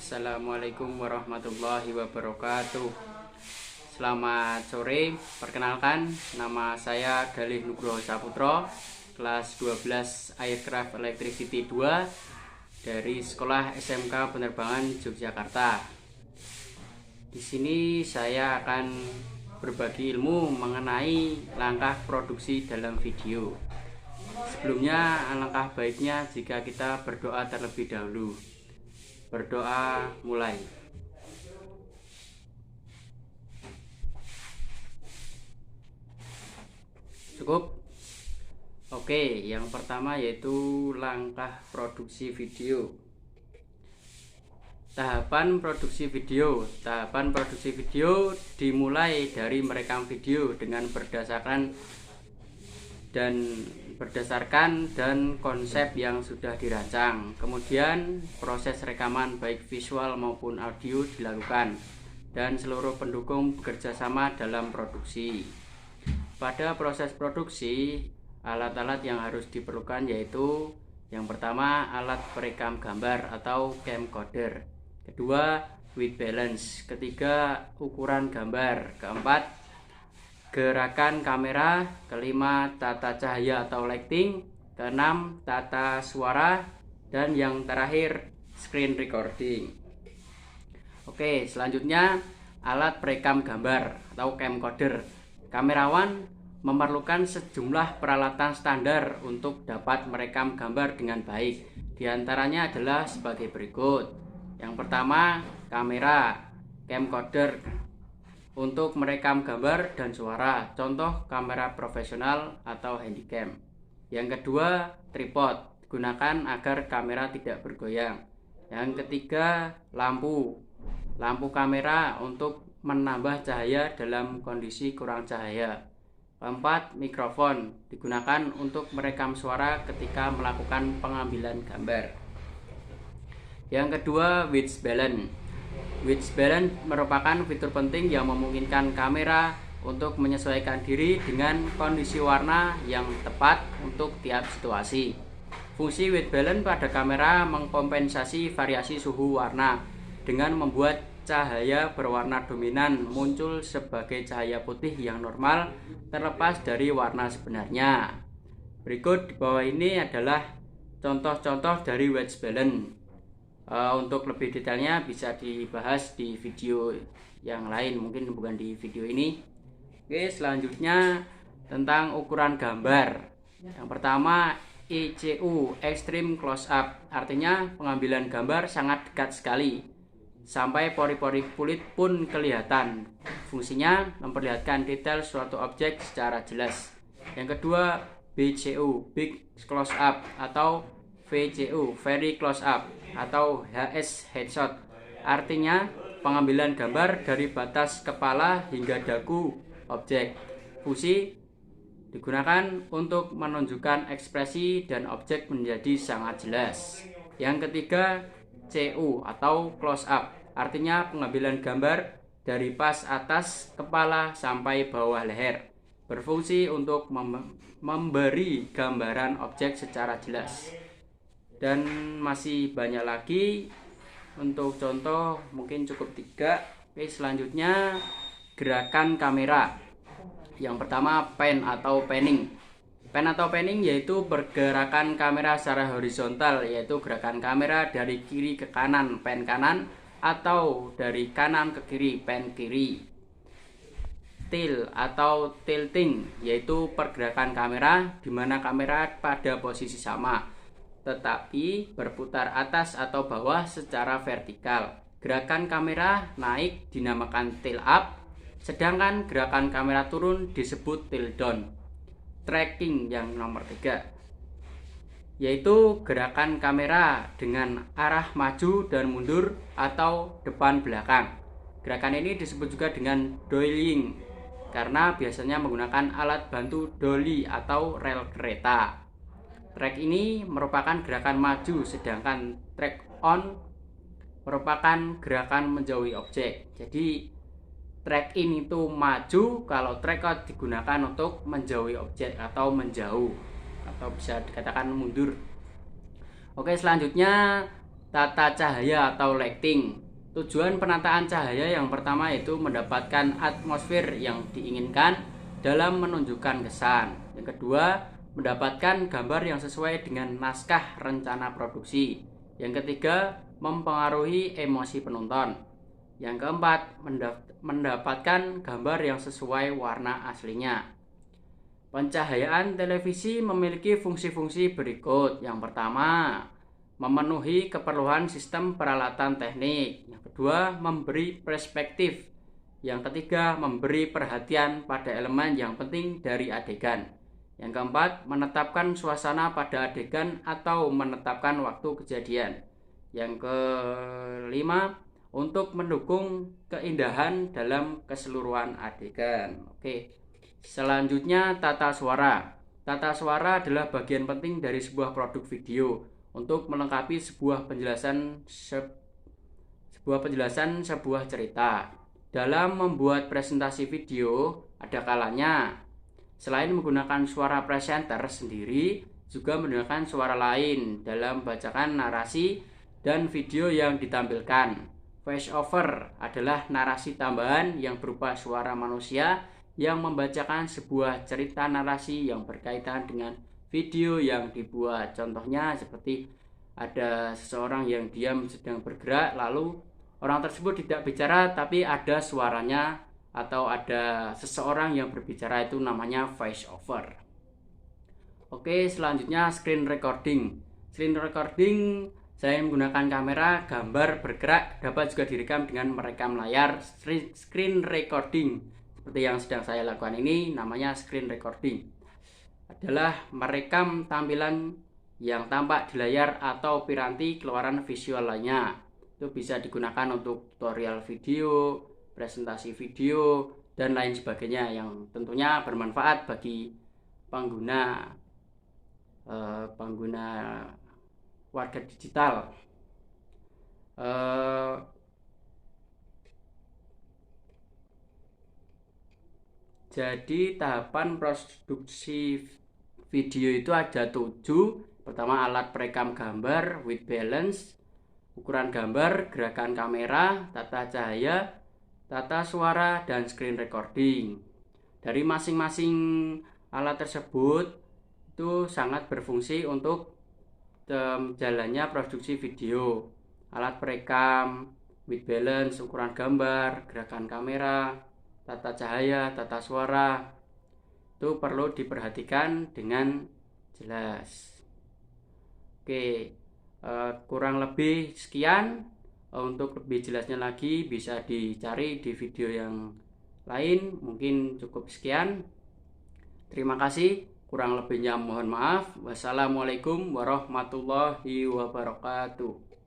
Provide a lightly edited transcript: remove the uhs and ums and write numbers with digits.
Assalamualaikum warahmatullahi wabarakatuh. Selamat sore, perkenalkan nama saya Galih Nugroho Saputra, kelas 12 Aircraft Electricity 2 dari Sekolah SMK Penerbangan Yogyakarta. Di sini saya akan berbagi ilmu mengenai langkah produksi dalam video. Sebelumnya, alangkah baiknya jika kita berdoa terlebih dahulu. Berdoa mulai. Cukup? Oke, yang pertama yaitu langkah produksi video. Tahapan produksi video dimulai dari merekam video dengan berdasarkan dan konsep yang sudah dirancang. Kemudian proses rekaman baik visual maupun audio dilakukan dan seluruh pendukung bekerja sama dalam produksi. Pada proses produksi, alat-alat yang harus diperlukan yaitu yang pertama alat perekam gambar atau camcorder, kedua white balance, ketiga ukuran gambar, keempat gerakan kamera, kelima tata cahaya atau lighting, keenam tata suara, dan yang terakhir screen recording. Oke, selanjutnya alat perekam gambar atau camcorder. Kamerawan memerlukan sejumlah peralatan standar untuk dapat merekam gambar dengan baik. Di antaranya adalah sebagai berikut. Yang pertama, kamera camcorder untuk merekam gambar dan suara, contoh kamera profesional atau handycam. Yang kedua, tripod, gunakan agar kamera tidak bergoyang. Yang ketiga, lampu kamera untuk menambah cahaya dalam kondisi kurang cahaya. Keempat, mikrofon, digunakan untuk merekam suara ketika melakukan pengambilan gambar. Yang kedua, white balance. White balance merupakan fitur penting yang memungkinkan kamera untuk menyesuaikan diri dengan kondisi warna yang tepat untuk tiap situasi. Fungsi white balance pada kamera mengkompensasi variasi suhu warna dengan membuat cahaya berwarna dominan muncul sebagai cahaya putih yang normal terlepas dari warna sebenarnya. Berikut di bawah ini adalah contoh-contoh dari white balance. Untuk lebih detailnya bisa dibahas di video yang lain, mungkin bukan di video ini. Oke, selanjutnya tentang ukuran gambar. Yang pertama, ECU, Extreme Close Up, artinya pengambilan gambar sangat dekat sekali sampai pori-pori kulit pun kelihatan. Fungsinya memperlihatkan detail suatu objek secara jelas. Yang kedua, BCU, Big Close Up, atau VCU, Very Close Up, atau HS Headshot, artinya pengambilan gambar dari batas kepala hingga dagu objek. Fungsi digunakan untuk menunjukkan ekspresi dan objek menjadi sangat jelas. Yang ketiga, CU atau Close Up, artinya pengambilan gambar dari pas atas kepala sampai bawah leher, berfungsi untuk memberi gambaran objek secara jelas. Dan masih banyak lagi, untuk contoh mungkin cukup 3. Oke, selanjutnya gerakan kamera. Yang pertama, pan atau panning. Pan atau panning yaitu pergerakan kamera secara horizontal, yaitu gerakan kamera dari kiri ke kanan, pan kanan, atau dari kanan ke kiri, pan kiri. Tilt atau tilting yaitu pergerakan kamera di mana kamera pada posisi sama tetapi berputar atas atau bawah secara vertikal. Gerakan kamera naik dinamakan tilt up, sedangkan gerakan kamera turun disebut tilt down. Tracking yang nomor 3 yaitu gerakan kamera dengan arah maju dan mundur atau depan belakang. Gerakan ini disebut juga dengan dollying karena biasanya menggunakan alat bantu dolly atau rel kereta. Track ini merupakan gerakan maju, sedangkan track on merupakan gerakan menjauhi objek. Jadi track in itu maju, kalau track out digunakan untuk menjauhi objek atau menjauh, atau bisa dikatakan mundur. Oke, selanjutnya tata cahaya atau lighting. Tujuan penataan cahaya yang pertama yaitu mendapatkan atmosfer yang diinginkan dalam menunjukkan kesan. Yang kedua, mendapatkan gambar yang sesuai dengan naskah rencana produksi. Yang ketiga, mempengaruhi emosi penonton. Yang keempat, mendapatkan gambar yang sesuai warna aslinya. Pencahayaan televisi memiliki fungsi-fungsi berikut. Yang pertama, memenuhi keperluan sistem peralatan teknik. Yang kedua, memberi perspektif. Yang ketiga, memberi perhatian pada elemen yang penting dari adegan. Yang keempat, menetapkan suasana pada adegan atau menetapkan waktu kejadian. Yang kelima, untuk mendukung keindahan dalam keseluruhan adegan. Oke. Selanjutnya, tata suara. Tata suara adalah bagian penting dari sebuah produk video untuk melengkapi sebuah penjelasan sebuah cerita. Dalam membuat presentasi video, ada kalanya selain menggunakan suara presenter sendiri, juga menggunakan suara lain dalam membacakan narasi dan video yang ditampilkan. Voice over adalah narasi tambahan yang berupa suara manusia yang membacakan sebuah cerita narasi yang berkaitan dengan video yang dibuat. Contohnya seperti ada seseorang yang diam sedang bergerak, lalu orang tersebut tidak bicara tapi ada suaranya atau ada seseorang yang berbicara, itu namanya voice over. Oke, selanjutnya screen recording. Screen recording, saya menggunakan kamera, gambar bergerak dapat juga direkam dengan merekam layar. Screen recording seperti yang sedang saya lakukan ini namanya screen recording. Adalah merekam tampilan yang tampak di layar atau piranti keluaran visual lainnya. Itu bisa digunakan untuk tutorial video, presentasi video, dan lain sebagainya yang tentunya bermanfaat bagi pengguna warga digital. Jadi tahapan produksi video itu ada 7. Pertama, alat perekam gambar, white balance, ukuran gambar, gerakan kamera, tata cahaya, tata suara, dan screen recording. Dari masing-masing alat tersebut itu sangat berfungsi untuk jalannya produksi video. Alat perekam, white balance, ukuran gambar, gerakan kamera, tata cahaya, tata suara, itu perlu diperhatikan dengan jelas. Oke, kurang lebih sekian. Untuk lebih jelasnya lagi bisa dicari di video yang lain. Mungkin cukup sekian. Terima kasih. Kurang lebihnya mohon maaf. Wassalamualaikum warahmatullahi wabarakatuh.